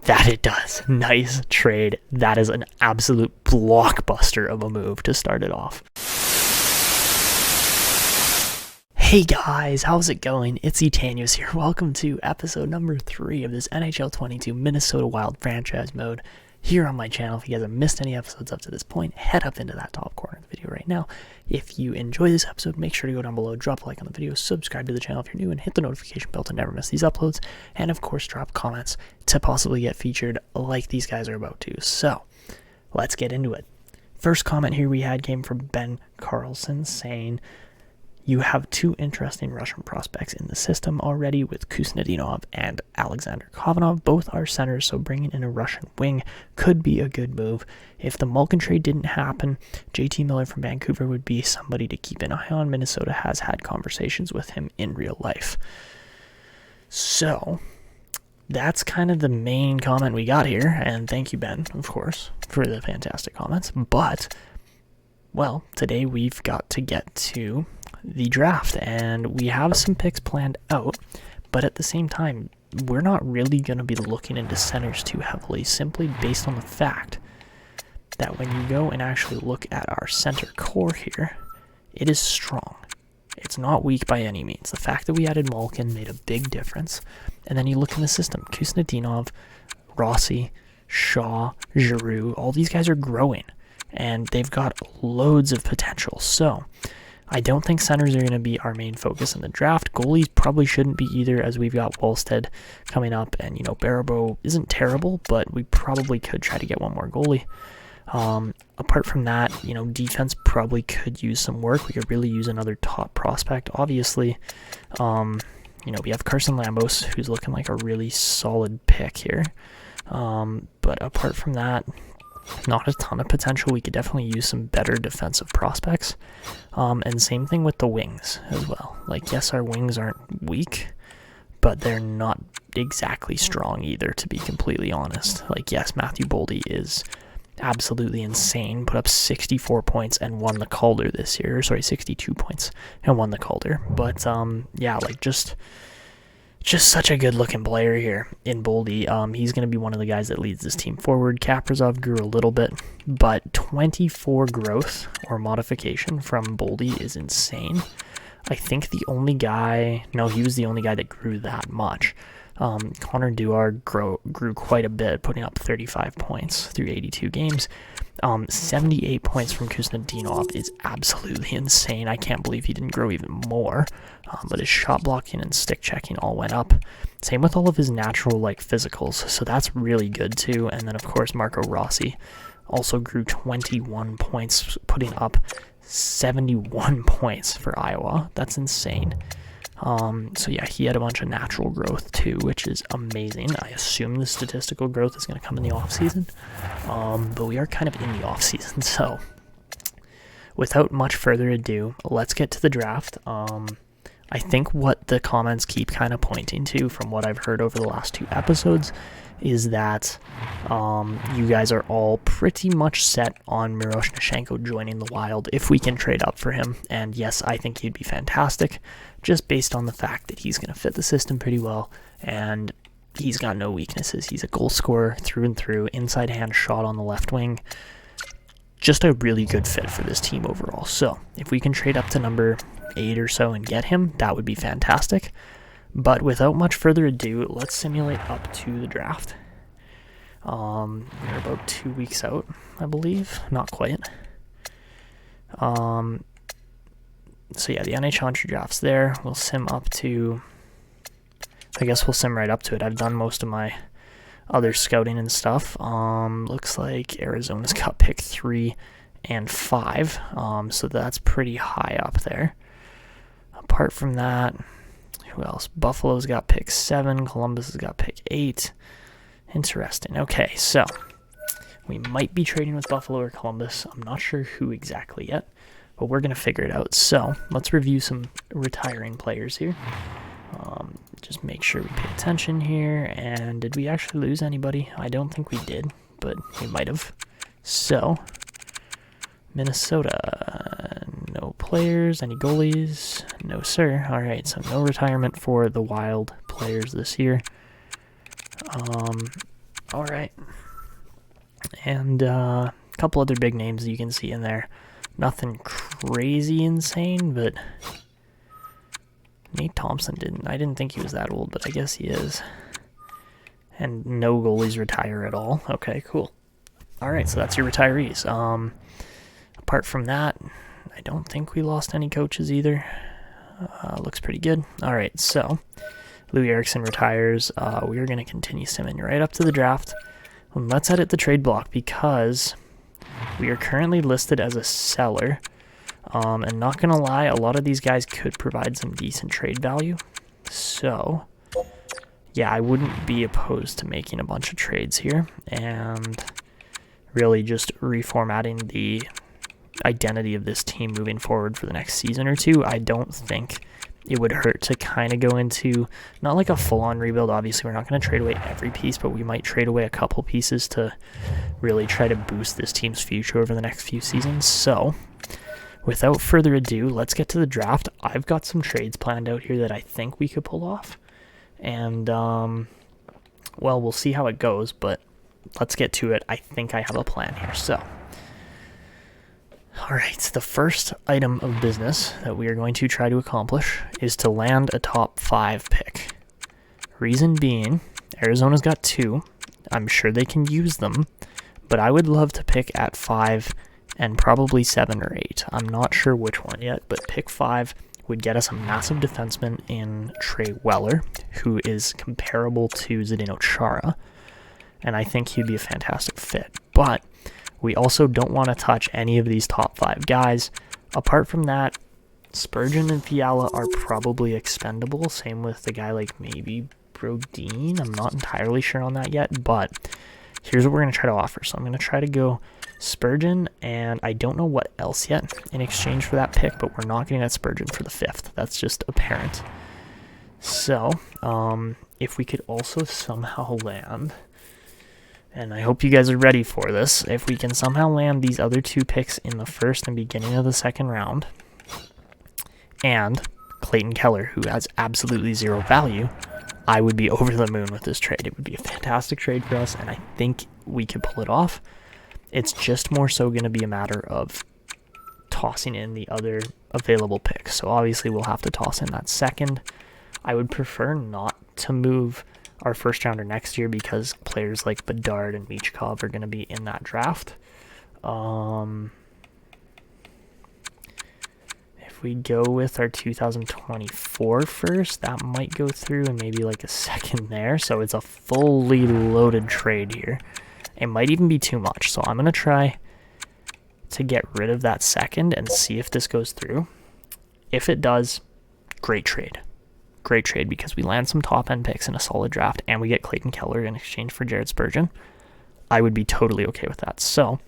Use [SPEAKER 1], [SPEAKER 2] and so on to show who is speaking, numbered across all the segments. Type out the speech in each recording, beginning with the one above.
[SPEAKER 1] That it does. Nice trade. That is an absolute blockbuster of a move to start it off. Hey guys, how's it going? It's Etanius here. Welcome to episode number 3 of this NHL 22 Minnesota Wild franchise mode here on my channel. If you guys have missed any episodes up to this point, head up into that top corner of the video right now. If you enjoy this episode, make sure to go down below, drop a like on the video, subscribe to the channel if you're new, and hit the notification bell to never miss these uploads. And of course, drop comments to possibly get featured like these guys are about to. So, let's get into it. First comment here we had came from Ben Carlson saying, "You have two interesting Russian prospects in the system already with Kuznetsov and Alexander Kovanov. Both are centers, so bringing in a Russian wing could be a good move. If the Malkin trade didn't happen, JT Miller from Vancouver would be somebody to keep an eye on. Minnesota has had conversations with him in real life." So, that's kind of the main comment we got here, and thank you, Ben, of course, for the fantastic comments. But, well, today we've got to get to the draft, and we have some picks planned out, but at the same time, we're not really going to be looking into centers too heavily, simply based on the fact that when you go and actually look at our center core here, it is strong. It's not weak by any means. The fact that we added Malkin made a big difference, and then you look in the system, Kuznetsov, Rossi, Shaw, Giroux, all these guys are growing, and they've got loads of potential. So I don't think centers are going to be our main focus in the draft. Goalies probably shouldn't be either, as we've got Wallstead coming up, and, Barabo isn't terrible, but we probably could try to get one more goalie. Apart from that, defense probably could use some work. We could really use another top prospect. Obviously, we have Carson Lambos, who's looking like a really solid pick here. But apart from that, not a ton of potential. We could definitely use some better defensive prospects. And same thing with the wings as well. Yes, our wings aren't weak, but they're not exactly strong either, to be completely honest. Yes, Matthew Boldy is absolutely insane. Put up 64 points and won the Calder this year. 62 points and won the Calder. But, just such a good-looking player here in Boldy. He's going to be one of the guys that leads this team forward. Kaprizov grew a little bit, but 24 growth or modification from Boldy is insane. I think he was the only guy that grew that much. Connor Duard grew quite a bit, putting up 35 points through 82 games. 78 points from Kuznetsov is absolutely insane. I can't believe he didn't grow even more. But his shot blocking and stick checking all went up. Same with all of his natural physicals, so that's really good too. And then of course Marco Rossi also grew 21 points, putting up 71 points for Iowa. That's insane. So yeah, he had a bunch of natural growth too, which is amazing. I assume the statistical growth is going to come in the offseason, but we are kind of in the offseason, so without much further ado, let's get to the draft. I think what the comments keep kind of pointing to, from what I've heard over the last 2 episodes, is that you guys are all pretty much set on Miroshnichenko joining the Wild if we can trade up for him. And yes, I think he'd be fantastic, just based on the fact that he's going to fit the system pretty well, and he's got no weaknesses. He's a goal scorer through and through, inside hand shot on the left wing. Just a really good fit for this team overall. So if we can trade up to number 8 or so and get him, that would be fantastic. But without much further ado, let's simulate up to the draft. We're about 2 weeks out, I believe. Not quite. So yeah, the NHL Entry Draft's there. We'll sim up to... I guess we'll sim right up to it. I've done most of my other scouting and stuff. Looks like Arizona's got pick 3 and 5. So that's pretty high up there. Apart from that, who else? Buffalo's got pick 7. Columbus has got pick 8. Interesting. Okay, so we might be trading with Buffalo or Columbus. I'm not sure who exactly yet, but we're going to figure it out. So let's review some retiring players here. Just make sure we pay attention here. And did we actually lose anybody? I don't think we did, but we might have. So, Minnesota, no players, any goalies? No, sir. All right, so no retirement for the Wild players this year. All right. And a couple other big names you can see in there. Nothing crazy insane, but Nate Thompson I didn't think he was that old, but I guess he is. And no goalies retire at all. Okay, cool. All right, so that's your retirees. Apart from that, I don't think we lost any coaches either. Looks pretty good. All right, so Louis Eriksson retires. We are going to continue simming right up to the draft. And let's edit the trade block because we are currently listed as a seller. And not going to lie, a lot of these guys could provide some decent trade value. So, yeah, I wouldn't be opposed to making a bunch of trades here and really just reformatting the identity of this team moving forward for the next season or two. I don't think it would hurt to kind of go into, not like a full-on rebuild. Obviously, we're not going to trade away every piece, but we might trade away a couple pieces to really try to boost this team's future over the next few seasons. So, without further ado, let's get to the draft. I've got some trades planned out here that I think we could pull off. And, well, we'll see how it goes, but let's get to it. I think I have a plan here. So, all right, the first item of business that we are going to try to accomplish is to land a top 5 pick. Reason being, Arizona's got 2. I'm sure they can use them, but I would love to pick at 5 and probably 7 or 8. I'm not sure which one yet, but pick 5 would get us a massive defenseman in Trey Weller, who is comparable to Zdeno Chara, and I think he'd be a fantastic fit. But we also don't want to touch any of these top 5 guys. Apart from that, Spurgeon and Fiala are probably expendable. Same with the guy like maybe Brodin. I'm not entirely sure on that yet, but here's what we're going to try to offer. So I'm going to try to go Spurgeon, and I don't know what else yet in exchange for that pick, but we're not getting that Spurgeon for the 5th. That's just apparent. So, if we could also somehow land, and I hope you guys are ready for this, if we can somehow land these other 2 picks in the 1st and beginning of the 2nd round, and Clayton Keller, who has absolutely 0 value, I would be over the moon with this trade. It would be a fantastic trade for us, and I think we could pull it off. It's just more so going to be a matter of tossing in the other available picks. So obviously we'll have to toss in that 2nd. I would prefer not to move our 1st rounder next year because players like Bedard and Michkov are going to be in that draft. If we go with our 2024 first, that might go through, and maybe like a 2nd there. So it's a fully loaded trade here. It might even be too much. So I'm going to try to get rid of that 2nd and see if this goes through. If it does, great trade. Great trade because we land some top-end picks in a solid draft and we get Clayton Keller in exchange for Jared Spurgeon. I would be totally okay with that. So,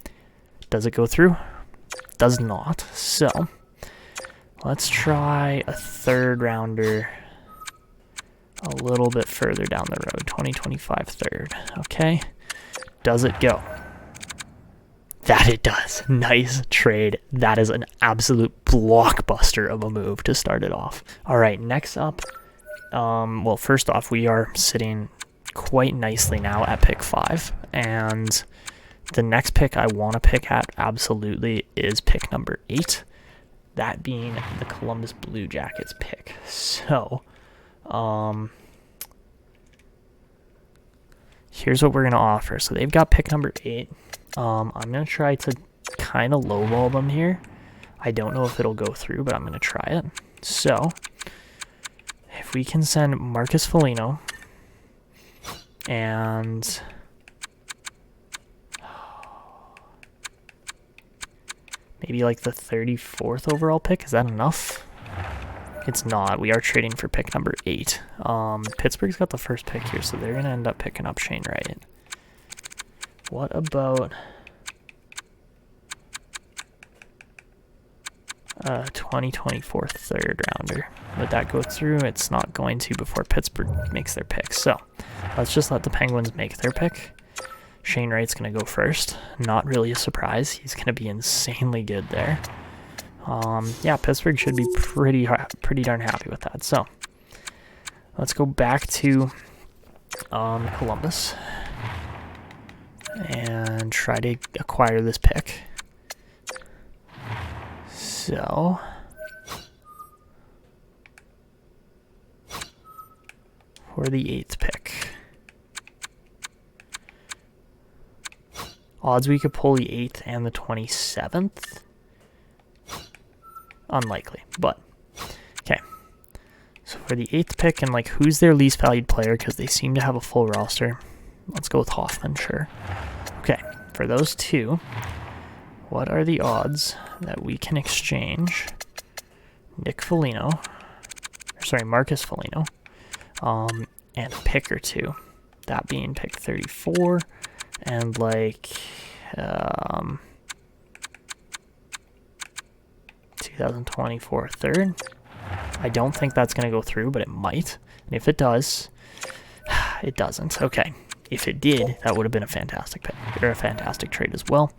[SPEAKER 1] does it go through? Does not. So, let's try a 3rd rounder a little bit further down the road. 2025 3rd. Okay. Does it go? That it does. Nice trade. That is an absolute blockbuster of a move to start it off. All right, next up, well, first off, we are sitting quite nicely now at pick 5, and the next pick I want to pick at absolutely is pick number 8, that being the Columbus Blue Jackets pick. So, here's what we're going to offer. So they've got pick number 8. I'm going to try to kind of lowball them here. I don't know if it'll go through, but I'm going to try it. So, if we can send Marcus Foligno and maybe like the 34th overall pick, is that enough? It's not. We are trading for pick number 8. Pittsburgh's got the 1st pick here, so they're going to end up picking up Shane Wright. What about 2024 3rd rounder? Would that go through? It's not going to before Pittsburgh makes their pick. So let's just let the Penguins make their pick. Shane Wright's going to go first. Not really a surprise. He's going to be insanely good there. Yeah, Pittsburgh should be pretty darn happy with that. So let's go back to Columbus. and try to acquire this pick. So for the 8th pick, odds we could pull the 8th and the 27th, unlikely, but okay. So for the 8th pick, and like, who's their least valued player, because they seem to have a full roster. Let's go with Hoffman, sure. Okay, for those two, what are the odds that we can exchange Marcus Foligno, and a pick or two, that being pick 34, and like 2024 third. I don't think that's going to go through, but it might. And if it does, it doesn't. Okay. If it did, that would have been a fantastic pick, or a fantastic trade as well.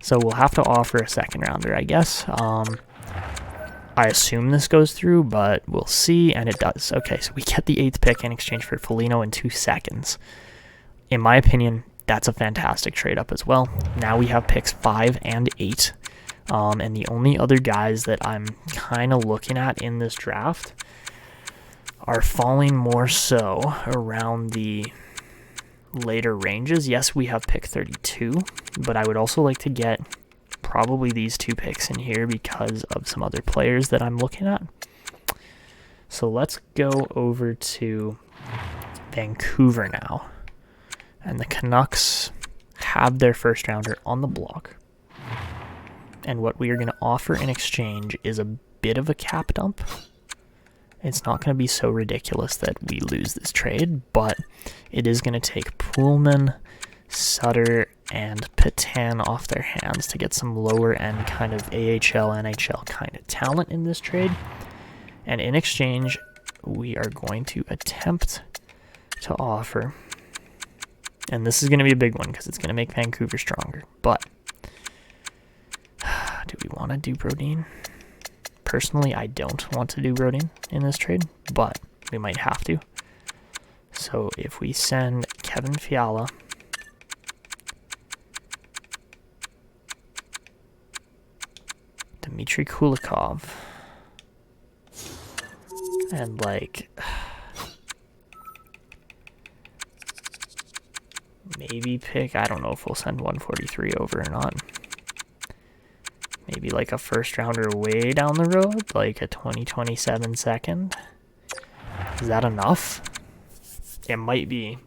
[SPEAKER 1] So we'll have to offer a second rounder, I guess. I assume this goes through, but we'll see, and it does. Okay, so we get the 8th pick in exchange for Foligno in 2 seconds. In my opinion, that's a fantastic trade up as well. Now we have picks 5 and 8. And the only other guys that I'm kind of looking at in this draft are falling more so around the later ranges. Yes, we have pick 32, but I would also like to get probably these 2 picks in here because of some other players that I'm looking at. So let's go over to Vancouver now. And the Canucks have their first rounder on the block. And what we are going to offer in exchange is a bit of a cap dump. It's not going to be so ridiculous that we lose this trade, but it is going to take Pullman, Sutter, and Petan off their hands to get some lower end kind of AHL, NHL kind of talent in this trade. And in exchange, we are going to attempt to offer, and this is going to be a big one because it's going to make Vancouver stronger, but do we want to do Brodin? Personally, I don't want to do Brodin in this trade, but we might have to. So if we send Kevin Fiala, Dmitry Kulikov, and like maybe pick, I don't know if we'll send 143 over or not. Maybe like a first rounder way down the road, like a 2027 second. Is that enough? It might be.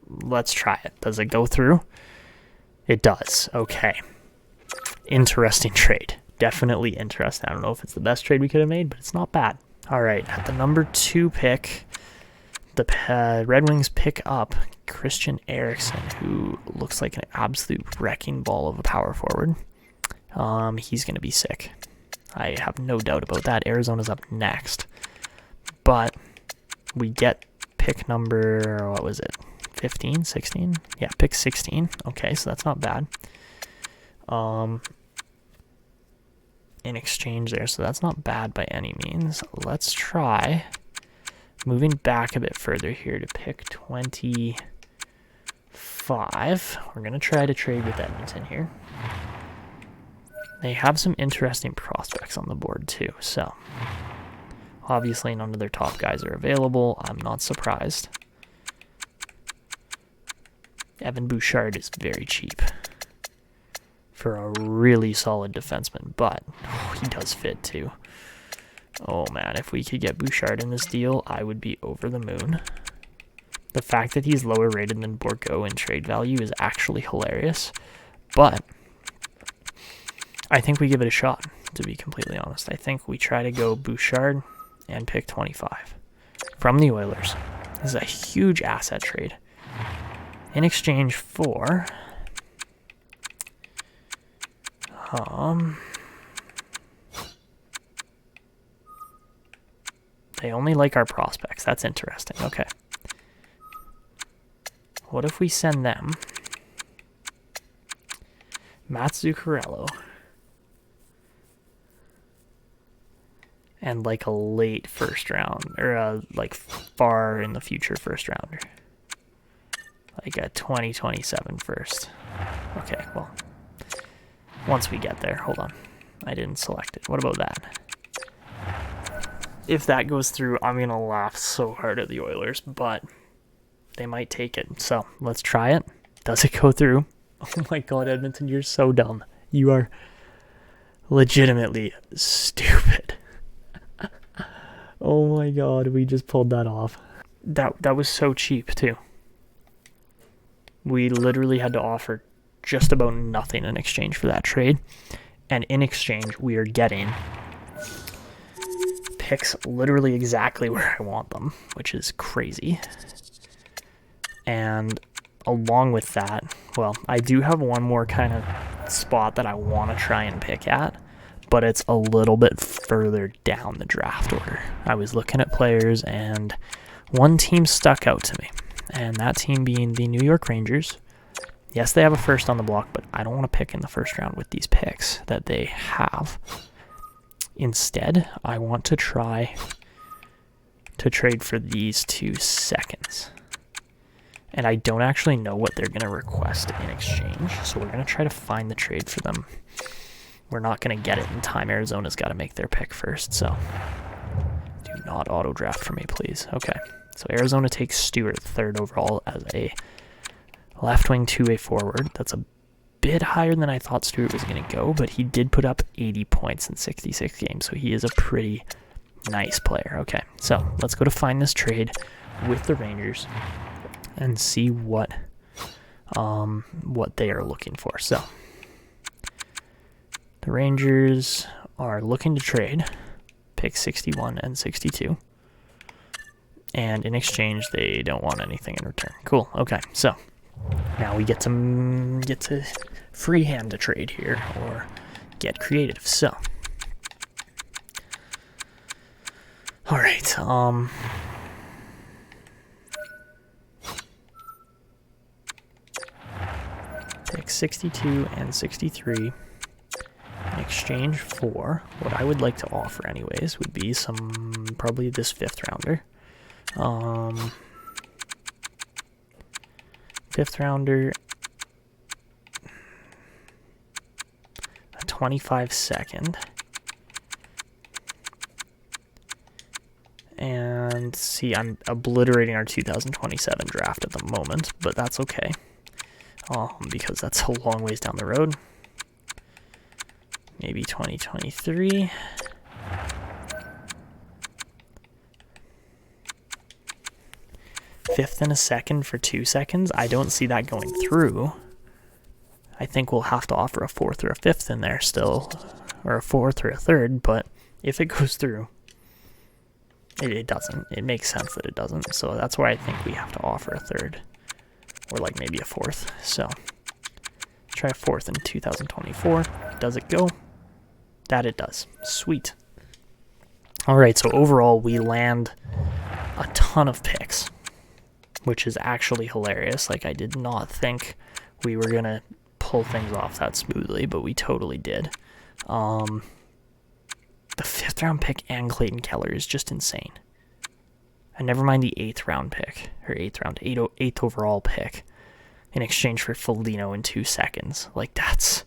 [SPEAKER 1] Let's try it. Does it go through? It does. Okay. Interesting trade. Definitely interesting. I don't know if it's the best trade we could have made, but it's not bad. All right. At the number 2 pick, the Red Wings pick up Christian Eriksen, who looks like an absolute wrecking ball of a power forward. He's going to be sick. I have no doubt about that. Arizona's up next. But we get pick number, what was it, 15, 16? Yeah, pick 16. Okay, so that's not bad. In exchange there, so that's not bad by any means. Let's try moving back a bit further here to pick 25. We're going to try to trade with Edmonton here. They have some interesting prospects on the board too, so obviously none of their top guys are available. I'm not surprised. Evan Bouchard is very cheap for a really solid defenseman, but he does fit too. Oh man, if we could get Bouchard in this deal, I would be over the moon. The fact that he's lower rated than Bourgault in trade value is actually hilarious, but I think we give it a shot, to be completely honest. I think we try to go Bouchard and pick 25 from the Oilers. This is a huge asset trade. In exchange for they only like our prospects. That's interesting. Okay. What if we send them Matt Zuccarello and like a late first round, or a like far in the future first rounder? like a 2027 first. Okay, well, once we get there, hold on. I didn't select it. What about that? If that goes through, I'm going to laugh so hard at the Oilers, but they might take it. So let's try it. Does it go through? Oh my God, Edmonton, you're so dumb. You are legitimately stupid. Oh my God, we just pulled that off. That was so cheap too. We literally had to offer just about nothing in exchange for that trade. And in exchange, we are getting picks literally exactly where I want them, which is crazy. And along with that, well, I do have one more kind of spot that I want to try and pick at, but it's a little bit further down the draft order. I was looking at players, and one team stuck out to me, and that team being the New York Rangers. Yes, they have a first on the block, but I don't want to pick in the first round with these picks that they have. Instead, I want to try to trade for these 2 seconds. And I don't actually know what they're going to request in exchange, so we're going to try to find the trade for them. We're not going to get it in time. Arizona's got to make their pick first, so do not auto-draft for me, please. Okay, so Arizona takes Stewart 3rd overall as a left wing 2-way forward. That's a bit higher than I thought Stewart was going to go, but he did put up 80 points in 66 games, so he is a pretty nice player. Okay, so let's go to find this trade with the Rangers and see what they are looking for. So the Rangers are looking to trade pick 61 and 62. And in exchange, they don't want anything in return. Cool. Okay, so now we get to freehand a trade here or get creative. So, all right. Pick 62 and 63 in exchange for what I would like to offer anyways would be probably this 5th rounder. 5th rounder, a 25 second, and see, I'm obliterating our 2027 draft at the moment, but that's okay, because that's a long ways down the road. Maybe 2023. Fifth and a second for 2 seconds. I don't see that going through. I think we'll have to offer a 4th or a 5th in there still, or a 4th or a 3rd, but if it goes through, it doesn't. It makes sense that it doesn't, so that's why I think we have to offer a 3rd, or like maybe a 4th. So try a 4th in 2024. Does it go? That it does. Sweet. All right, so overall we land a ton of picks, which is actually hilarious. Like, I did not think we were going to pull things off that smoothly, but we totally did. The 5th round pick and Clayton Keller is just insane. And never mind the 8th round pick, or 8th overall pick, in exchange for Foligno in 2 seconds. Like, that's...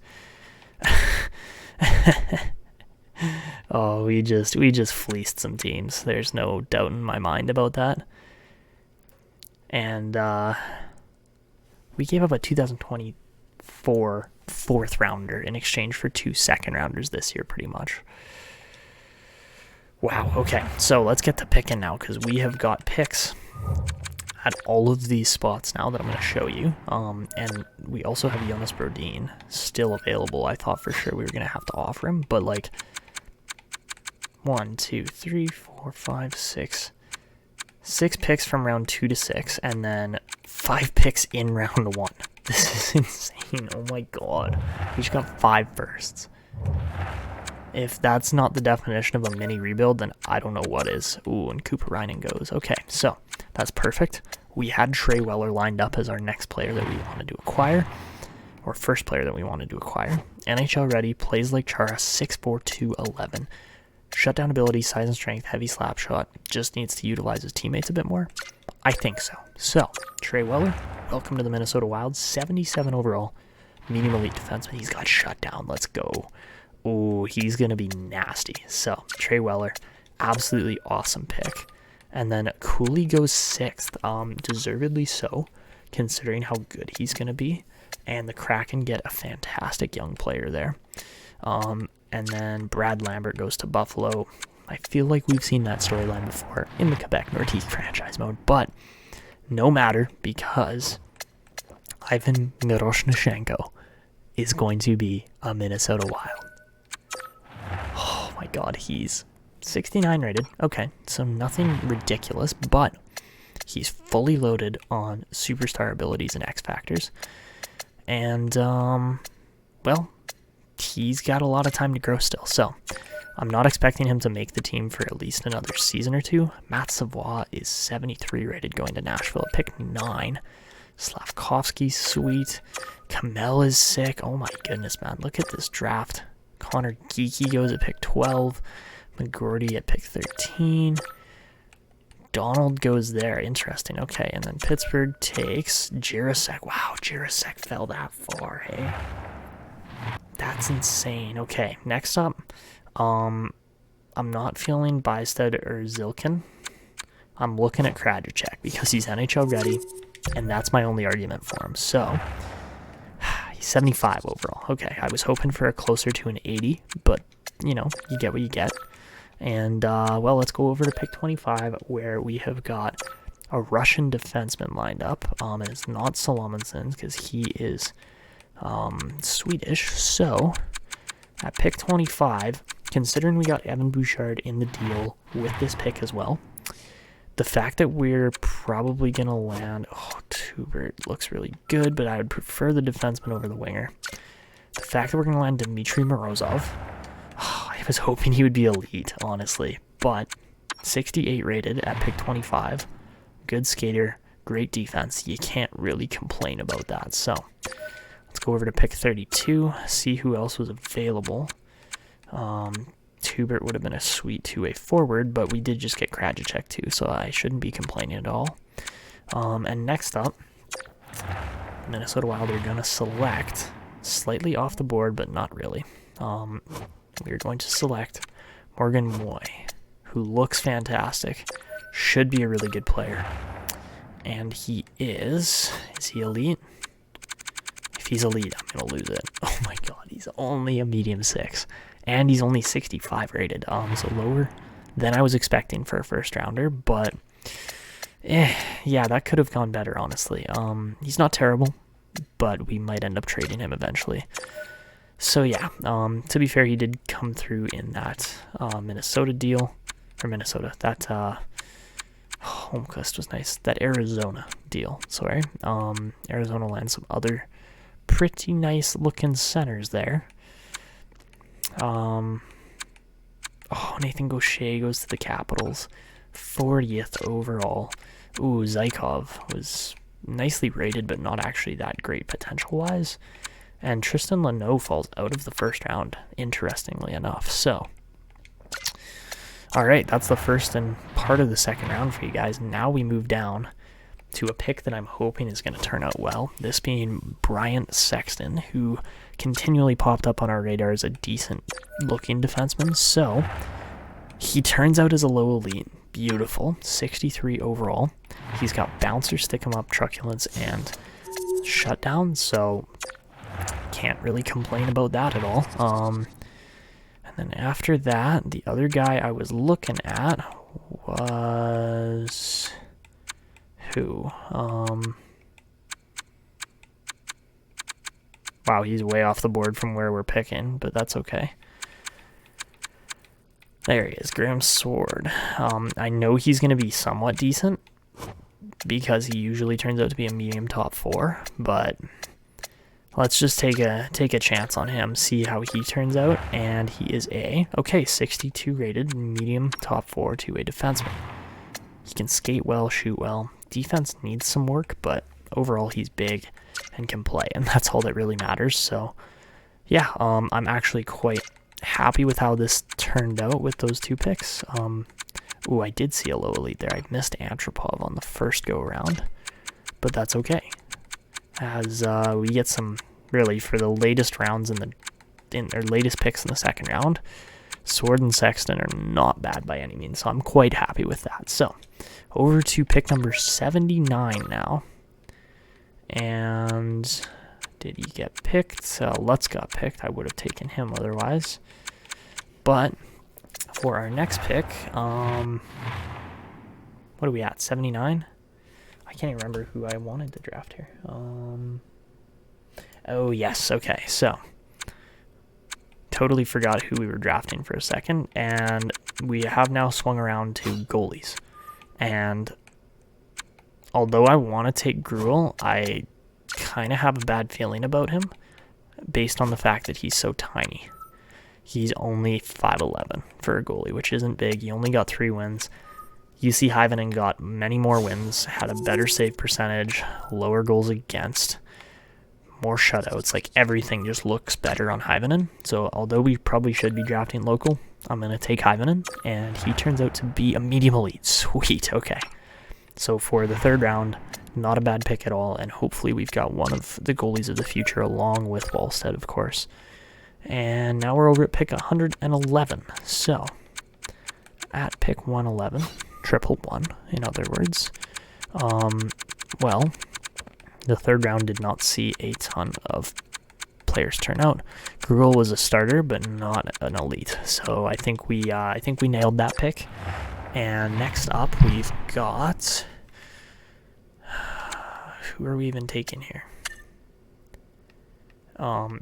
[SPEAKER 1] Oh, we just fleeced some teams. There's no doubt in my mind about that. And we gave up a 2024 4th rounder in exchange for 2 second rounders this year, pretty much. Wow, okay, so let's get to picking now, because we have got picks at all of these spots now that I'm going to show you. And we also have Jonas Brodin still available. I thought for sure we were going to have to offer him, but like 1, 2, 3, 4, 5, 6 picks from round 2 to 6, and then 5 picks in round 1. This is insane. Oh my god. We just got 5 firsts. If that's not the definition of a mini rebuild, then I don't know what is. Ooh, and Cooper Reinen goes. Okay, so that's perfect. We had Trey Weller lined up as our next player that we wanted to acquire, or first player that we wanted to acquire. NHL ready, plays like Chara, 6'4", 211. Shutdown ability, size and strength, heavy slap shot. Just needs to utilize his teammates a bit more. I think so. So, Trey Weller, welcome to the Minnesota Wild. 77 overall, medium elite defenseman. He's got shut down. Let's go. Oh, he's going to be nasty. So, Trey Weller, absolutely awesome pick. And then Cooley goes 6th, deservedly so, considering how good he's going to be. And the Kraken get a fantastic young player there. And then Brad Lambert goes to Buffalo. I feel like we've seen that storyline before in the Quebec Nordique franchise mode, but no matter, because Ivan Miroshnichenko is going to be a Minnesota Wild. Oh my god, he's 69 rated. Okay, so nothing ridiculous, but he's fully loaded on superstar abilities and X factors. And, well, he's got a lot of time to grow still, so I'm not expecting him to make the team for at least another season or two. Matt Savoie is 73 rated going to Nashville at pick 9. Slavkovsky's sweet. Kamel is sick. Oh my goodness, man. Look at this draft. Connor Geeky goes at pick 12. McGordy at pick 13. Donald goes there. Interesting. Okay, and then Pittsburgh takes Jirasek. Wow, Jirasek fell that far, hey? That's insane. Okay, next up, I'm not feeling Bystad or Zilkin. I'm looking at Krajicek because he's NHL ready, and that's my only argument for him. So, he's 75 overall. Okay, I was hoping for a closer to an 80, but, you know, you get what you get. And, well, let's go over to pick 25, where we have got a Russian defenseman lined up. And it's not Solomonson, because he is Swedish. So, at pick 25, considering we got Evan Bouchard in the deal with this pick as well, the fact that we're probably going to land... Oh, Tubert looks really good, but I would prefer the defenseman over the winger. The fact that we're going to land Dmitry Morozov... I was hoping he would be elite, honestly, but 68 rated at pick 25. Good skater, great defense. You can't really complain about that. So let's go over to pick 32, see who else was available. Tubert would have been a sweet two-way forward, but we did just get Krajicek too, so I shouldn't be complaining at all. And next up, Minnesota Wild are going to select, slightly off the board, but not really. We are going to select Morgan Moy, who looks fantastic, should be a really good player. And he is he elite? If he's elite, I'm going to lose it. Oh my god, he's only a medium 6. And he's only 65 rated, so lower than I was expecting for a first rounder, but yeah, that could have gone better, honestly. He's not terrible, but we might end up trading him eventually. So yeah, to be fair, he did come through in that Minnesota deal, or Minnesota, that Holmquist was nice, that Arizona deal, sorry. Arizona lands some other pretty nice looking centers there. Oh, Nathan Gaucher goes to the Capitals, 40th overall. Ooh, Zykov was nicely rated, but not actually that great potential-wise. And Tristan Leno falls out of the first round, interestingly enough. So, all right, that's the first and part of the second round for you guys. Now we move down to a pick that I'm hoping is going to turn out well, this being Bryant Sexton, who continually popped up on our radar as a decent-looking defenseman. So, he turns out as a low elite. Beautiful. 63 overall. He's got bouncer, stick 'em up, truculence, and shutdown, so... can't really complain about that at all. And then after that, the other guy I was looking at was who? Wow, he's way off the board from where we're picking, but that's okay. There he is, Graham Sword. I know he's going to be somewhat decent because he usually turns out to be a medium top 4, but let's just take a chance on him, see how he turns out, and he is okay, 62 rated, medium top 4, two-way defenseman. He can skate well, shoot well. Defense needs some work, but overall he's big and can play, and that's all that really matters. So, yeah, I'm actually quite happy with how this turned out with those two picks. Ooh, I did see a low elite there. I missed Antropov on the first go-around, but that's okay. As we get some, really, for the latest rounds in their latest picks in the second round, Sword and Sexton are not bad by any means, so I'm quite happy with that. So, over to pick number 79 now. And did he get picked? Lutz got picked. I would have taken him otherwise. But for our next pick, what are we at? 79? I can't even remember who I wanted to draft here. Oh, yes. Okay, so totally forgot who we were drafting for a second, and we have now swung around to goalies. And although I want to take Gruel, I kind of have a bad feeling about him based on the fact that he's so tiny. He's only 5'11" for a goalie, which isn't big. He only got 3 wins. UC Hyvänen got many more wins, had a better save percentage, lower goals against, more shutouts. Like, everything just looks better on Hyvänen. So although we probably should be drafting local, I'm going to take Hyvänen, and he turns out to be a medium elite. Sweet, okay. So for the third round, not a bad pick at all, and hopefully we've got one of the goalies of the future along with Wallstead, of course. And now we're over at pick 111. So at pick 111, 111 in other words, well, the third round did not see a ton of players turn out. Gruel was a starter, but not an elite. So I think we nailed that pick. And next up, we've got, who are we even taking here?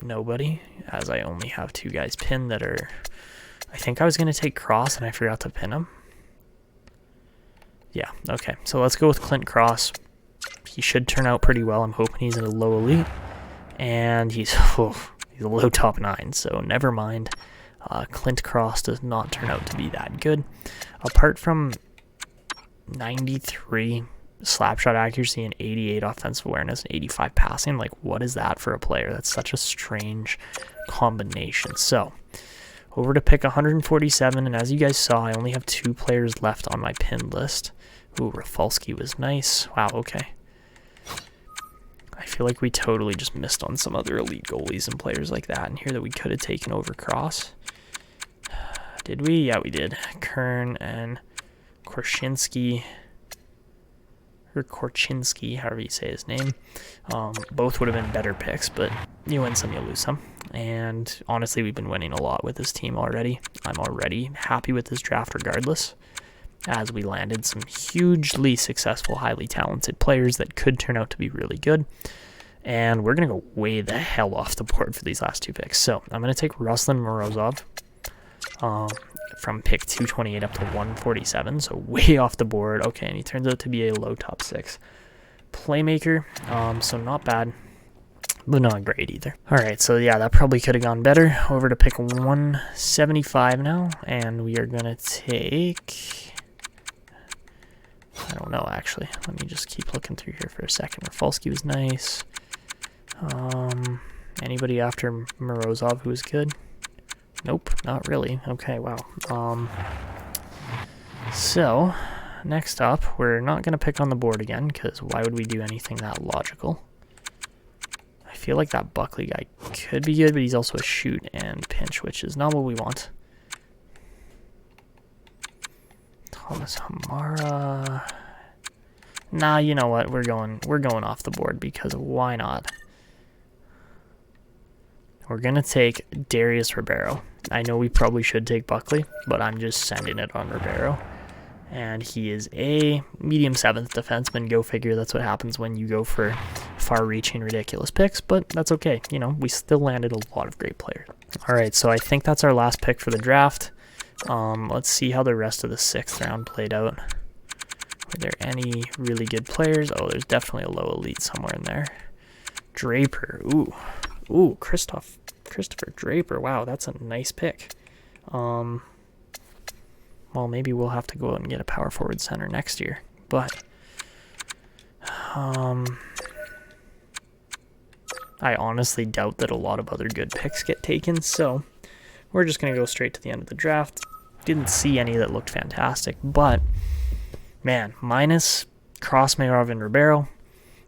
[SPEAKER 1] Nobody, as I only have 2 guys pinned that are, I think I was going to take Cross and I forgot to pin him. Yeah, okay, so let's go with Clint Cross. He should turn out pretty well. I'm hoping he's in a low elite, and he's a low top 9, so never mind. Clint Cross does not turn out to be that good. Apart from 93 slap shot accuracy and 88 offensive awareness and 85 passing, like, what is that for a player? That's such a strange combination. So over to pick 147, and as you guys saw, I only have 2 players left on my pinned list. Ooh, Rafalski was nice. Wow, okay. I feel like we totally just missed on some other elite goalies and players like that in here that we could have taken over Cross. Did we? Yeah, we did. Kern and Korchinski, or Korchinski, however you say his name. Both would have been better picks, but you win some, you lose some. And honestly, we've been winning a lot with this team already. I'm already happy with this draft regardless, as we landed some hugely successful, highly talented players that could turn out to be really good. And we're going to go way the hell off the board for these last 2 picks. So I'm going to take Ruslan Morozov from pick 228 up to 147, so way off the board. Okay, and he turns out to be a low top 6 playmaker, so not bad, but not great either. Alright, so yeah, that probably could have gone better. Over to pick 175 now, and we are going to take, I don't know, actually. Let me just keep looking through here for a second. Rafalski was nice. Anybody after Morozov who was good? Nope, not really. Okay, wow. So, next up, we're not going to pick on the board again, because why would we do anything that logical? I feel like that Buckley guy could be good, but he's also a shoot and pinch, which is not what we want. Thomas Hamara. Nah, you know what? We're going off the board, because why not? We're going to take Darius Ribeiro. I know we probably should take Buckley, but I'm just sending it on Ribeiro. And he is a medium 7th defenseman. Go figure, that's what happens when you go for far-reaching, ridiculous picks, but that's okay. You know, we still landed a lot of great players. All right, so I think that's our last pick for the draft. Let's see how the rest of the 6th round played out. Were there any really good players? Oh, there's definitely a low elite somewhere in there. Draper, ooh, Christopher Draper. Wow, that's a nice pick. Well, maybe we'll have to go out and get a power forward center next year. But I honestly doubt that a lot of other good picks get taken, so we're just going to go straight to the end of the draft. didn't see any that looked fantastic, but man, minus Crossmayov and Ribeiro,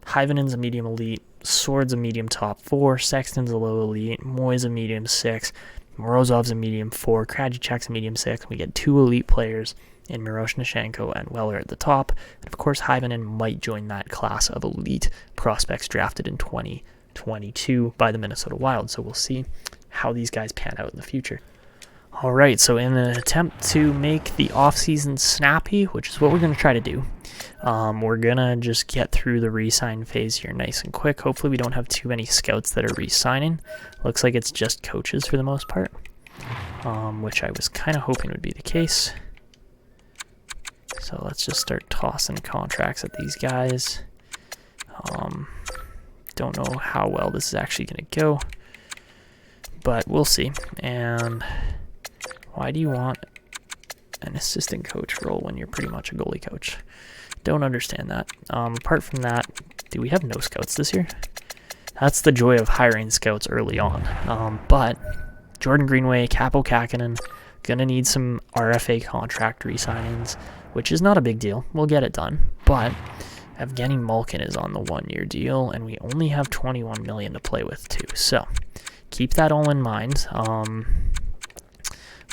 [SPEAKER 1] Hyvanen's a medium elite, Sword's a medium top 4, Sexton's a low elite, Moy's a medium 6, Morozov's a medium 4, Krajicek's a medium 6. We get 2 elite players in Miroshnichenko and Weller at the top. And of course, Hyvanen might join that class of elite prospects drafted in 2022 by the Minnesota Wild. So we'll see how these guys pan out in the future. All right, so in an attempt to make the offseason snappy, which is what we're going to try to do, we're going to just get through the re-sign phase here nice and quick. Hopefully we don't have too many scouts that are re-signing. Looks like it's just coaches for the most part, which I was kind of hoping would be the case. So let's just start tossing contracts at these guys. Don't know how well this is actually going to go, but we'll see. And why do you want an assistant coach role when you're pretty much a goalie coach? Don't understand that. Apart from that, do we have no scouts this year? That's the joy of hiring scouts early on. But Jordan Greenway, Capo Kakinen, gonna need some RFA contract re-signings, which is not a big deal. We'll get it done. But Evgeny Malkin is on the 1-year deal, and we only have $21 million to play with too. So keep that all in mind.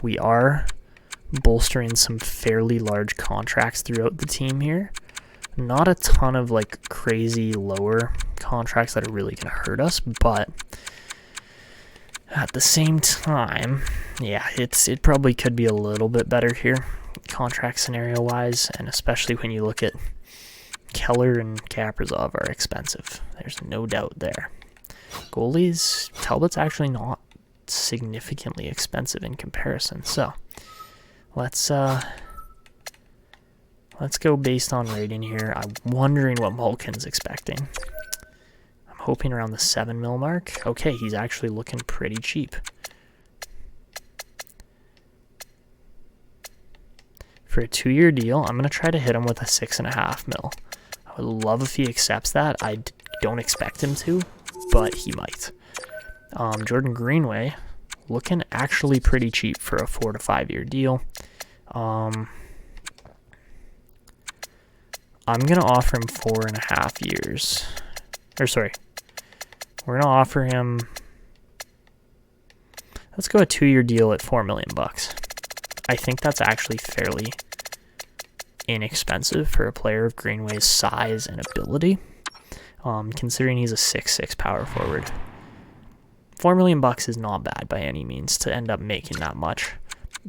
[SPEAKER 1] We are bolstering some fairly large contracts throughout the team here. Not a ton of like crazy lower contracts that are really going to hurt us, but at the same time, yeah, it probably could be a little bit better here, contract scenario wise, and especially when you look at Keller and Kaprizov are expensive. There's no doubt there. Goalies, Talbot's actually not significantly expensive in comparison. So let's go based on rating here. I'm wondering what Malkin's expecting. I'm hoping around the 7 mil mark. Okay, he's actually looking pretty cheap. For a 2-year deal, I'm going to try to hit him with a 6.5 mil. I would love if he accepts that. I don't expect him to, but he might. Jordan Greenway, looking actually pretty cheap for a 4 to 5 year deal. I'm going to offer him 4.5 years. Or sorry, we're going to offer him, let's go a 2-year deal at $4 million. I think that's actually fairly inexpensive for a player of Greenway's size and ability, considering he's a 6'6" power forward. $4 million is not bad by any means to end up making that much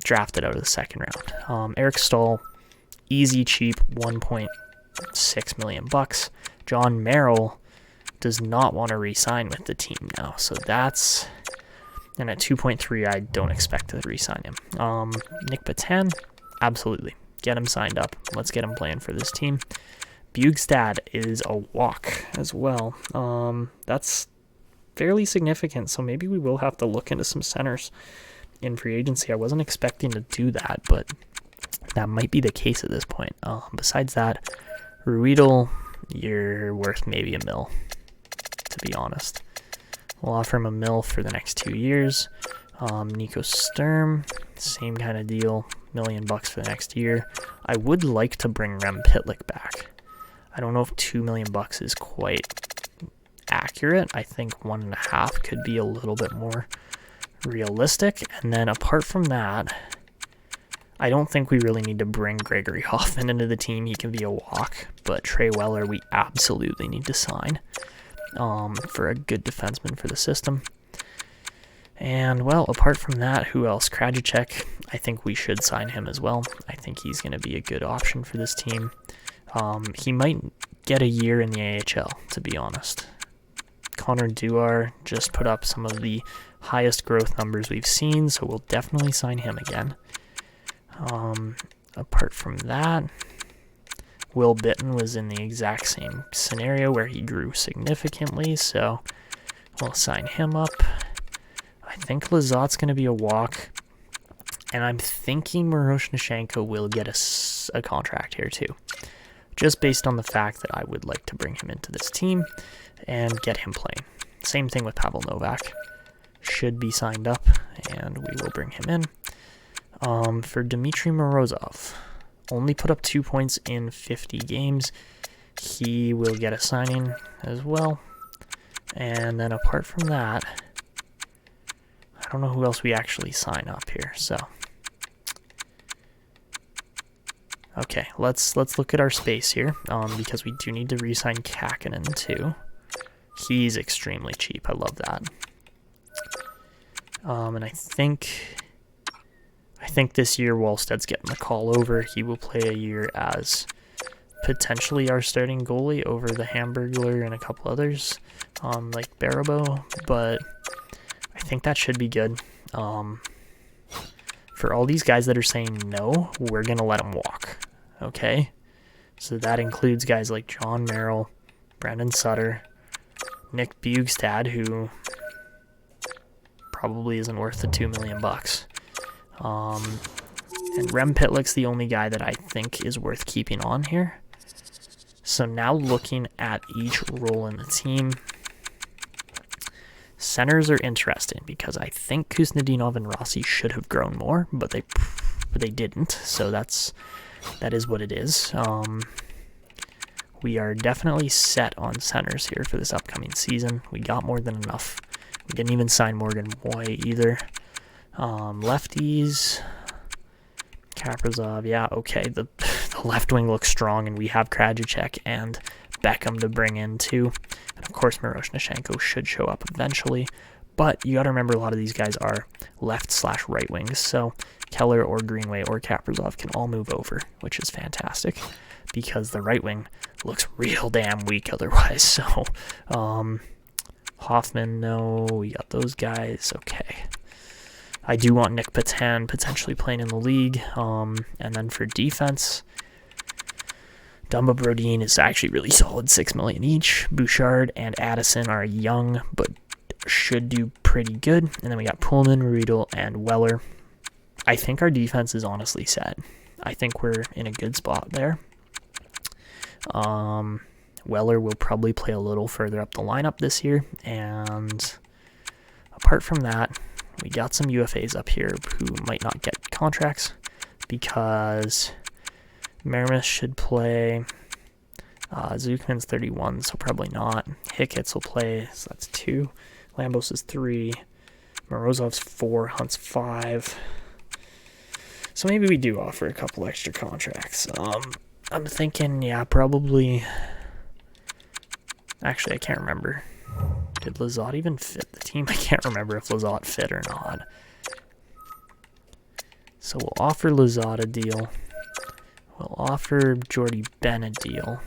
[SPEAKER 1] drafted out of the second round. Eric Stahl, easy, cheap, $1.6 million. John Merrill does not want to re-sign with the team now, so that's, and at 2.3, I don't expect to re-sign him. Nick Patan, absolutely. Get him signed up. Let's get him playing for this team. Bugstad is a walk as well. That's fairly significant, so maybe we will have to look into some centers in free agency. I wasn't expecting to do that, but that might be the case at this point. Besides that, Ruedel, you're worth maybe $1 million, to be honest. We'll offer him $1 million for the next 2 years. Nico Sturm, same kind of deal, $1 million for the next year. I would like to bring Rem Pitlick back. I don't know if $2 million is quite accurate. I think 1.5 could be a little bit more realistic. And then apart from that, I don't think we really need to bring Gregory Hoffman into the team. He can be a walk, but Trey Weller we absolutely need to sign for a good defenseman for the system. And, well, apart from that, who else? Krajicek, I think we should sign him as well. I think he's going to be a good option for this team. He might get a year in the AHL, to be honest. Connor Duar just put up some of the highest growth numbers we've seen, so we'll definitely sign him again. Apart from that, Will Bitton was in the exact same scenario where he grew significantly, so we'll sign him up. I think Lazat's going to be a walk, and I'm thinking Miroshnichenko will get a contract here too, just based on the fact that I would like to bring him into this team and get him playing. Same thing with Pavel Novak. Should be signed up, and we will bring him in. For Dmitry Morozov, only put up 2 points in 50 games. He will get a signing as well. And then apart from that, I don't know who else we actually sign up here. So, okay, let's look at our space here, because we do need to re-sign Kakinen too. He's extremely cheap. I love that. And I think this year Wallsted's getting the call over. He will play a year as potentially our starting goalie over the Hamburglar and a couple others, like Barabo, but I think that should be good. For all these guys that are saying no, we're going to let them walk, okay? So that includes guys like John Merrill, Brandon Sutter, Nick Bugstad, who probably isn't worth the $2 million. And Rem Pitlick's the only guy that I think is worth keeping on here. So now looking at each role in the team, centers are interesting because I think Kuznetsov and Rossi should have grown more, but they didn't. So that is what it is. We are definitely set on centers here for this upcoming season. We got more than enough. We didn't even sign Morgan Moy either. Lefties, Kaprizov, yeah, okay. The left wing looks strong, and we have Krajicek and Beckham to bring in too. And of course, Miroshnichenko should show up eventually. But you got to remember, a lot of these guys are left/right wings. So Keller or Greenway or Kaprizov can all move over, which is fantastic because the right wing looks real damn weak otherwise. So Hoffman, no, we got those guys. Okay. I do want Nick Patan potentially playing in the league. And then for defense, Dumba Brodin is actually really solid, $6 million each. Bouchard and Addison are young, but should do pretty good. And then we got Pullman, Riedel, and Weller. I think our defense is honestly set. I think we're in a good spot there. Weller will probably play a little further up the lineup this year. And apart from that, we got some UFAs up here who might not get contracts because Maramis should play. Zukman's 31, so probably not. Hickett's will play, so that's 2. Lambos is 3. Morozov's 4. Hunt's 5. So maybe we do offer a couple extra contracts. I'm thinking, yeah, probably. Actually, I can't remember. Did Lizotte even fit the team? I can't remember if Lizotte fit or not. So we'll offer Lizotte a deal. We'll offer Jordy Ben a deal.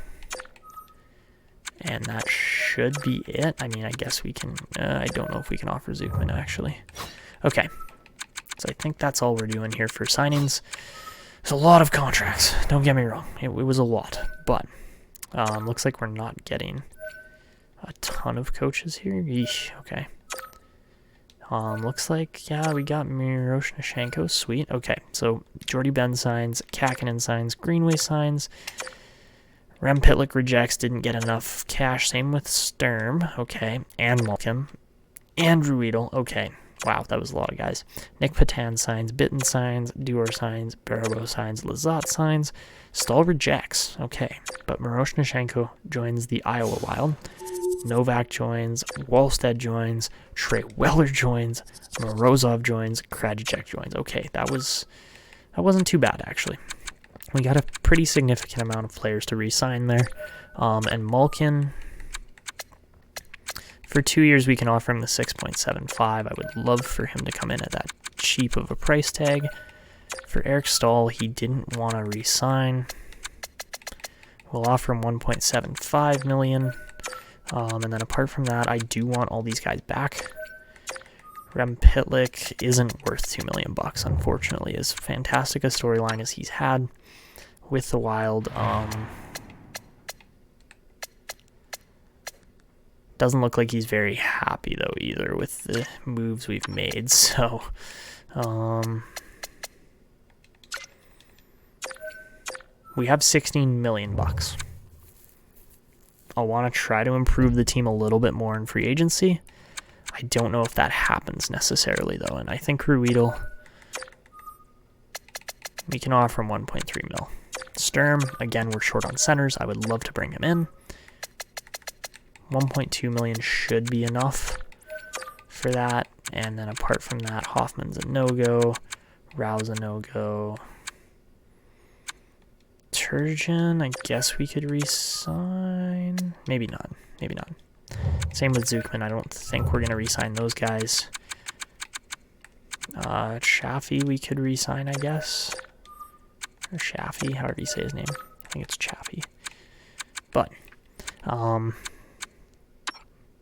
[SPEAKER 1] And that should be it. I mean, I guess we can. I don't know if we can offer Zukman, actually. Okay. So I think that's all we're doing here for signings. It's a lot of contracts. Don't get me wrong. It was a lot. But looks like we're not getting a ton of coaches here. Yeesh, okay. Looks like, yeah, we got Miroshnichenko. Sweet. Okay, so Jordy Ben signs, Kakinen signs, Greenway signs. Rem Pitlick rejects, didn't get enough cash. Same with Sturm. Okay, and Malkin. And Ruedel. Okay. Wow, that was a lot of guys. Nick Patan signs, Bitten signs, Duor signs, Barabo signs, Lizotte signs. Stahl rejects. Okay, but Miroshnichenko joins the Iowa Wild. Novak joins, Wallstead joins, Trey Weller joins, Morozov joins, Krajicek joins. Okay, that wasn't too bad, actually. We got a pretty significant amount of players to re-sign there. And Malkin, for 2 years, we can offer him the 6.75. I would love for him to come in at that cheap of a price tag. For Eric Stahl, he didn't want to re-sign. We'll offer him $1.75 million. And then apart from that, I do want all these guys back. Rem Pitlick isn't worth $2 million, unfortunately. As fantastic a storyline as he's had with the Wild, doesn't look like he's very happy though either with the moves we've made. So, we have $16 million. I'll want to try to improve the team a little bit more in free agency. I don't know if that happens necessarily, though, and I think Ruedel We can offer him 1.3 mil. Sturm, again, we're short on centers. I would love to bring him in. 1.2 million should be enough for that. And then apart from that, Hoffman's a no-go. Rao's a no-go. Turgeon, I guess we could re-sign. Maybe not. Maybe not. Same with Zookman. I don't think we're going to re-sign those guys. Chaffee we could re-sign, I guess. Or Chaffee, however you say his name. I think it's Chaffee. But,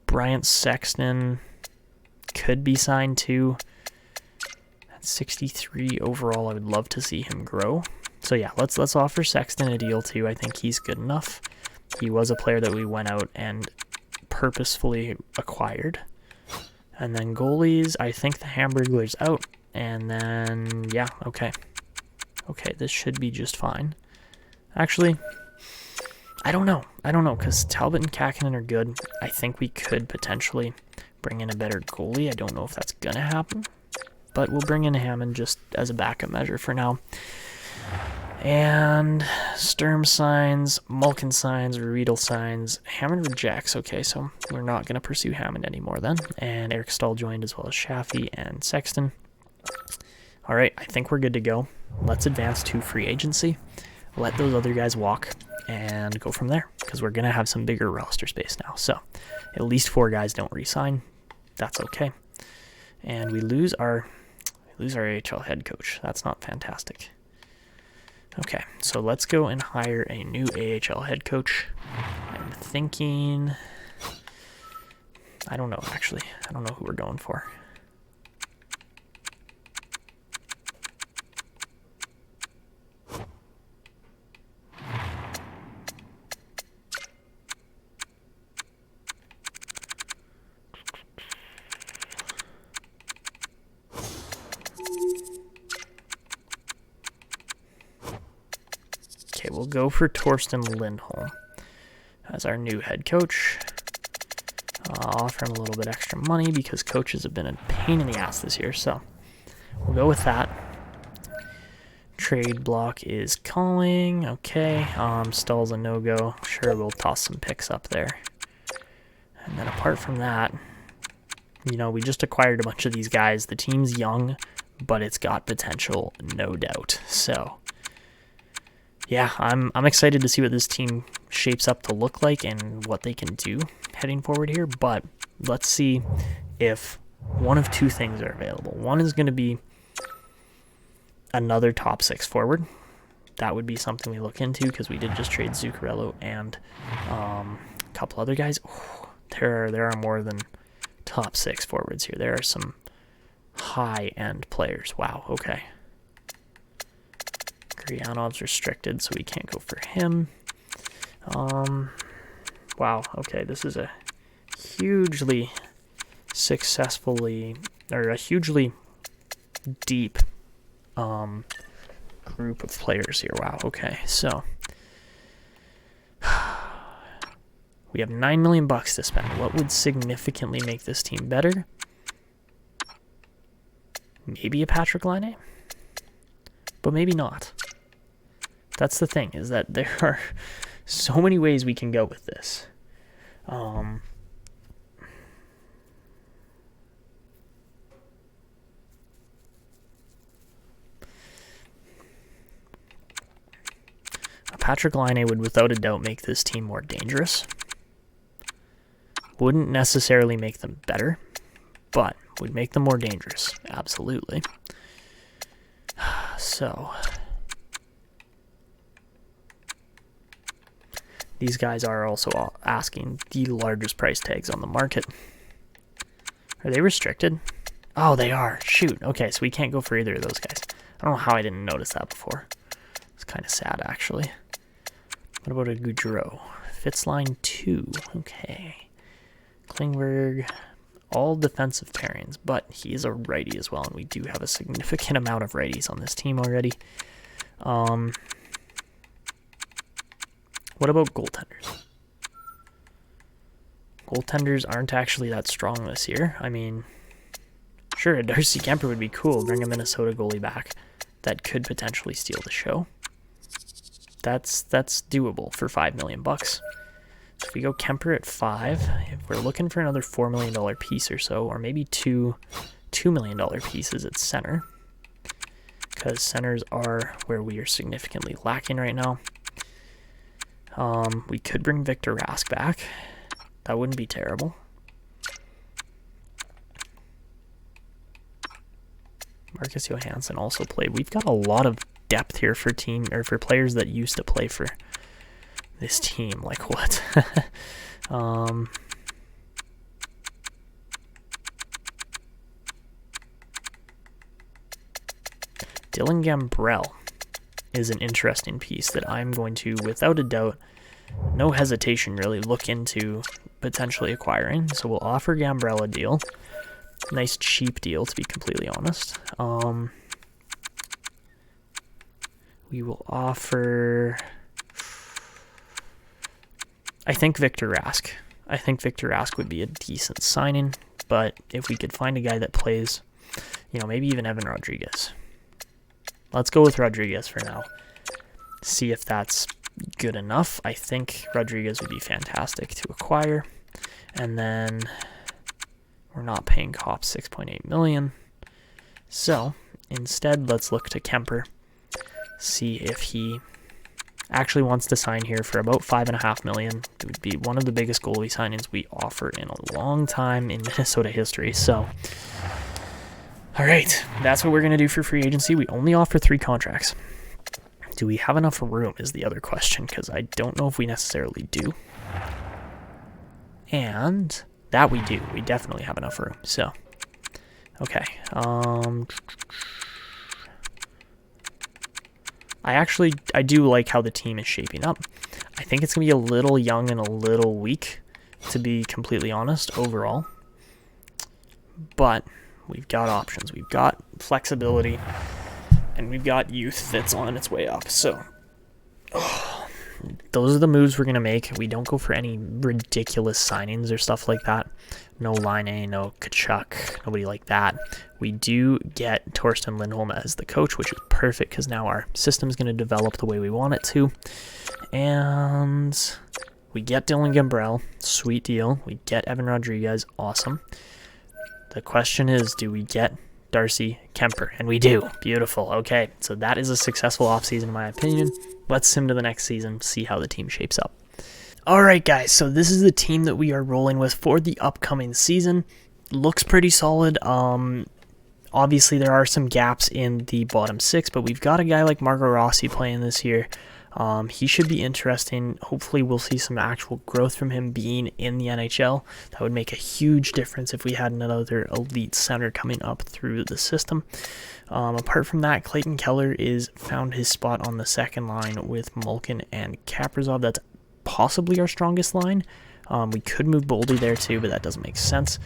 [SPEAKER 1] Bryant Sexton could be signed too. At 63 overall, I would love to see him grow. So yeah, let's offer Sexton a deal too. I think he's good enough. He was a player that we went out and purposefully acquired. And then goalies, I think the Hamburglar's out. And then, yeah, okay. Okay, this should be just fine. Actually, I don't know. I don't know, because Talbot and Kakinen are good. I think we could potentially bring in a better goalie. I don't know if that's going to happen. But we'll bring in Hammond just as a backup measure for now. And Sturm signs, Malkin signs, Riedel signs, Hammond rejects. Okay, so we're not going to pursue Hammond anymore then. And Eric Stahl joined as well as Chaffee and Sexton. All right, I think we're good to go. Let's advance to free agency. Let those other guys walk and go from there because we're going to have some bigger roster space now. So at least 4 guys don't re-sign. That's okay. And we lose our AHL head coach. That's not fantastic. Okay, so let's go and hire a new AHL head coach. I'm thinking... I don't know, actually. I don't know who we're going for. Okay, we'll go for Torsten Lindholm as our new head coach. I'll offer him a little bit extra money because coaches have been a pain in the ass this year, so we'll go with that. Trade block is calling. Okay, Stahl's a no-go. Sure, we'll toss some picks up there. And then apart from that, you know, we just acquired a bunch of these guys. The team's young, but it's got potential, no doubt. So yeah, I'm excited to see what this team shapes up to look like and what they can do heading forward here. But let's see if one of 2 things are available. One is going to be another top 6 forward. That would be something we look into because we did just trade Zuccarello and a couple other guys. Oh, there are more than top 6 forwards here. There are some high-end players. Wow, okay. Krianov's restricted, so we can't go for him. Wow, okay, this is a hugely a hugely deep group of players here. Wow, okay, so we have $9 million to spend. What would significantly make this team better? Maybe a Patrick Laine, but maybe not. That's the thing, is that there are so many ways we can go with this. Patrick Laine would without a doubt make this team more dangerous. Wouldn't necessarily make them better, but would make them more dangerous. Absolutely. So these guys are also asking the largest price tags on the market. Are they restricted? Oh, they are. Shoot. Okay, so we can't go for either of those guys. I don't know how I didn't notice that before. It's kind of sad, actually. What about a Goudreau? Fits line 2. Okay. Klingberg. All defensive pairings, but he is a righty as well, and we do have a significant amount of righties on this team already. What about goaltenders? Goaltenders aren't actually that strong this year. I mean, sure, a Darcy Kemper would be cool. Bring a Minnesota goalie back. that could potentially steal the show. That's doable for $5 million bucks. So if we go Kemper at 5, if we're looking for another $4 million piece or so, or maybe $2 million pieces at center, because centers are where we are significantly lacking right now. We could bring Victor Rask back. That wouldn't be terrible. Marcus Johansson also played. We've got a lot of depth here for players that used to play for this team. Like what? Dylan Gambrell is an interesting piece that I'm going to, without a doubt, no hesitation really, look into potentially acquiring. So we'll offer Gambrell a deal. Nice cheap deal, to be completely honest. We will offer, I think, Victor Rask. I think Victor Rask would be a decent signing, but if we could find a guy that plays, maybe even Evan Rodriguez. Let's go with Rodriguez for now. See if that's good enough. I think Rodriguez would be fantastic to acquire. And then we're not paying Kopp $6.8 million. So instead, let's look to Kemper. See if he actually wants to sign here for about $5.5 million. It would be one of the biggest goalie signings we offer in a long time in Minnesota history. So, all right, that's what we're going to do for free agency. We only offer 3 contracts. Do we have enough room is the other question, because I don't know if we necessarily do. And that we do. We definitely have enough room. So, okay. I do like how the team is shaping up. I think it's going to be a little young and a little weak, to be completely honest, overall. But we've got options. We've got flexibility, and we've got youth that's on its way up. So, those are the moves we're going to make. We don't go for any ridiculous signings or stuff like that. No Line, no Kachuk, nobody like that. We do get Torsten Lindholm as the coach, which is perfect because now our system's going to develop the way we want it to. And we get Dylan Gambrell, sweet deal. We get Evan Rodriguez, awesome. The question is, do we get Darcy Kemper? And we do. Beautiful. Okay, so that is a successful offseason in my opinion. Let's sim to the next season, see how the team shapes up. All right, guys, so this is the team that we are rolling with for the upcoming season. Looks pretty solid. Obviously, there are some gaps in the bottom 6, but we've got a guy like Marco Rossi playing this year. He should be interesting. Hopefully, we'll see some actual growth from him being in the NHL. That would make a huge difference if we had another elite center coming up through the system. Apart from that, Clayton Keller is found his spot on the second line with Malkin and Kaprizov. That's possibly our strongest line. We could move Boldy there too, but that doesn't make sense.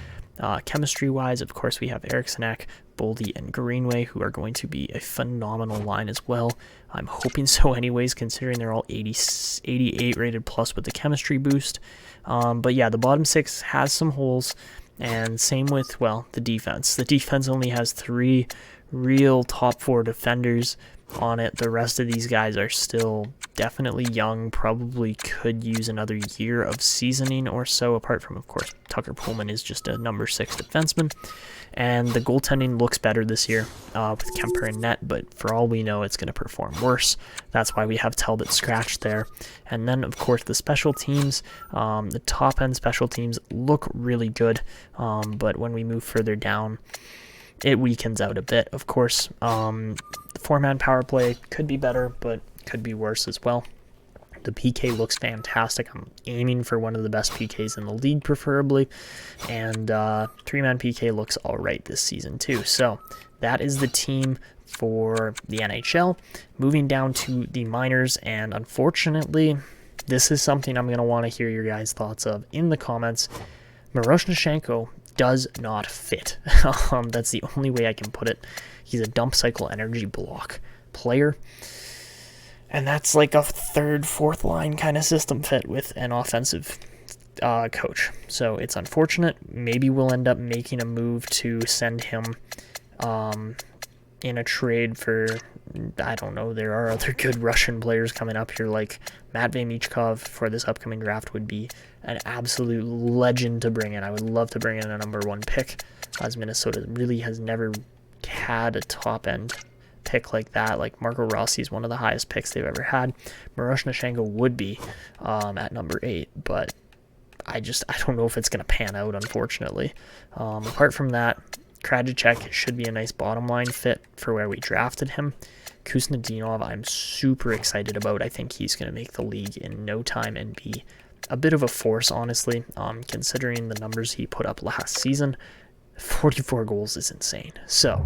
[SPEAKER 1] Chemistry-wise, of course, we have Eriksson, Boldy, and Greenway, who are going to be a phenomenal line as well. I'm hoping so anyways, considering they're all 88 rated plus with the chemistry boost. But yeah, the bottom 6 has some holes, and same with, well, the defense. The defense only has 3 real top 4 defenders on it. The rest of these guys are still definitely young, probably could use another year of seasoning or so, apart from, of course, Tucker Pullman is just a number 6 defenseman. And the goaltending looks better this year with Kemper and net, but for all we know, it's going to perform worse. That's why we have Talbot scratched there. And then, of course, the special teams, the top-end special teams look really good, but when we move further down, it weakens out a bit. Of course, the 4-man power play could be better, but could be worse as well. The PK looks fantastic. I'm aiming for one of the best PKs in the league, preferably. And 3-man PK looks all right this season, too. So that is the team for the NHL. Moving down to the minors, and unfortunately, this is something I'm going to want to hear your guys' thoughts of in the comments. Miroshnichenko does not fit. That's the only way I can put it. He's a dump cycle energy block player. And that's like a 3rd, 4th line kind of system fit with an offensive coach. So it's unfortunate. Maybe we'll end up making a move to send him in a trade for I don't know, there are other good Russian players coming up here, like Matvei Michkov for this upcoming draft would be an absolute legend to bring in. I would love to bring in a number 1 pick, as Minnesota really has never had a top-end pick like that. Like Marco Rossi is one of the highest picks they've ever had. Miroshnichenko would be at number 8, but I don't know if it's going to pan out, unfortunately. Apart from that, Krajicek should be a nice bottom line fit for where we drafted him. Kuznetsov, I'm super excited about. I think he's going to make the league in no time and be a bit of a force, honestly, considering the numbers he put up last season. 44 goals is insane. So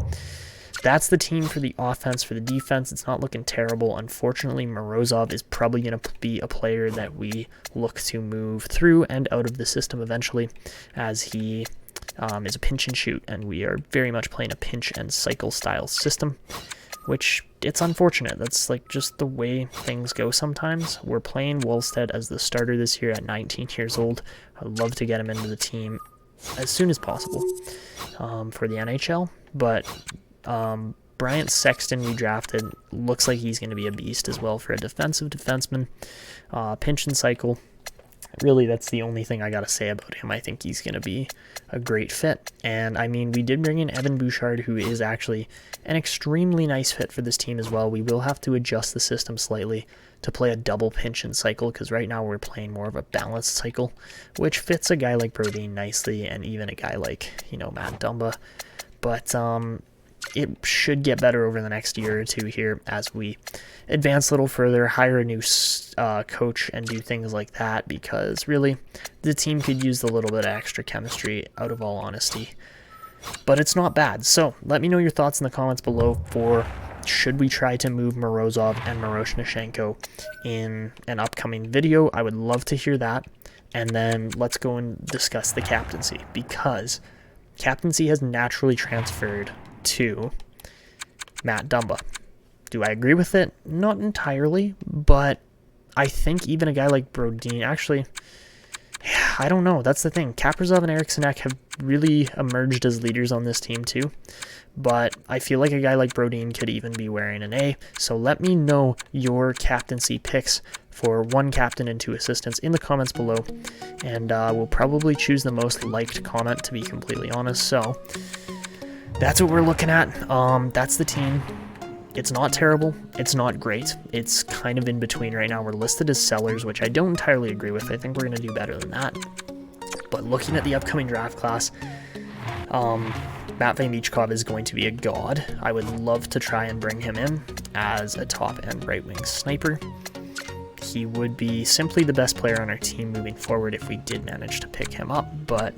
[SPEAKER 1] that's the team for the offense. For the defense, it's not looking terrible. Unfortunately, Morozov is probably going to be a player that we look to move through and out of the system eventually, as he is a pinch and shoot, and we are very much playing a pinch and cycle style system, which it's unfortunate. That's like just the way things go sometimes. We're playing Wallstedt as the starter this year at 19 years old. I'd love to get him into the team as soon as possible for the NHL, but Bryant Sexton we drafted looks like he's going to be a beast as well for a defensive defenseman. Pinch and cycle. Really, that's the only thing I got to say about him. I think he's going to be a great fit. And, I mean, we did bring in Evan Bouchard, who is actually an extremely nice fit for this team as well. We will have to adjust the system slightly to play a double pinch and cycle, because right now we're playing more of a balanced cycle, which fits a guy like Brodin nicely, and even a guy like, Matt Dumba. But it should get better over the next year or two here as we advance a little further, hire a new coach, and do things like that, because really the team could use a little bit of extra chemistry, out of all honesty. But it's not bad. So let me know your thoughts in the comments below for should we try to move Morozov and Miroshnichenko in an upcoming video. I would love to hear that. And then let's go and discuss the captaincy, because captaincy has naturally transferred to Matt Dumba. Do I agree with it? Not entirely, but I think even a guy like Brodin, actually, I don't know. That's the thing. Kaprizov and Eriksson Ek have really emerged as leaders on this team too, but I feel like a guy like Brodin could even be wearing an A. So let me know your captaincy picks for 1 captain and 2 assistants in the comments below, and we'll probably choose the most liked comment, to be completely honest. So that's what we're looking at. That's the team. It's not terrible. It's not great. It's kind of in between right now. We're listed as sellers, which I don't entirely agree with. I think we're going to do better than that. But looking at the upcoming draft class, Matvei Michkov is going to be a god. I would love to try and bring him in as a top-end right-wing sniper. He would be simply the best player on our team moving forward if we did manage to pick him up, but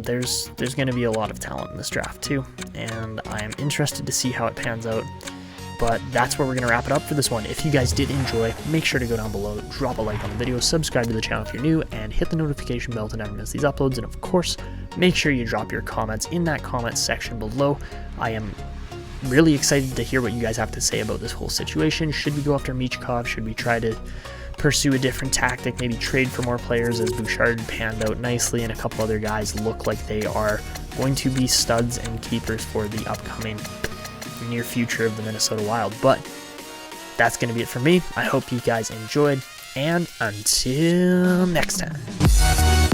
[SPEAKER 1] there's going to be a lot of talent in this draft too, and I am interested to see how it pans out. But that's where we're going to wrap it up for this one. If you guys did enjoy, make sure to go down below, drop a like on the video, subscribe to the channel if you're new, and hit the notification bell to never miss these uploads. And of course, make sure you drop your comments in that comment section below. I am really excited to hear what you guys have to say about this whole situation. Should we go after Michkov? Should we try to pursue a different tactic, maybe trade for more players, as Bouchard panned out nicely and a couple other guys look like they are going to be studs and keepers for the upcoming near future of the Minnesota Wild. But that's going to be it for me. I hope you guys enjoyed, and until next time.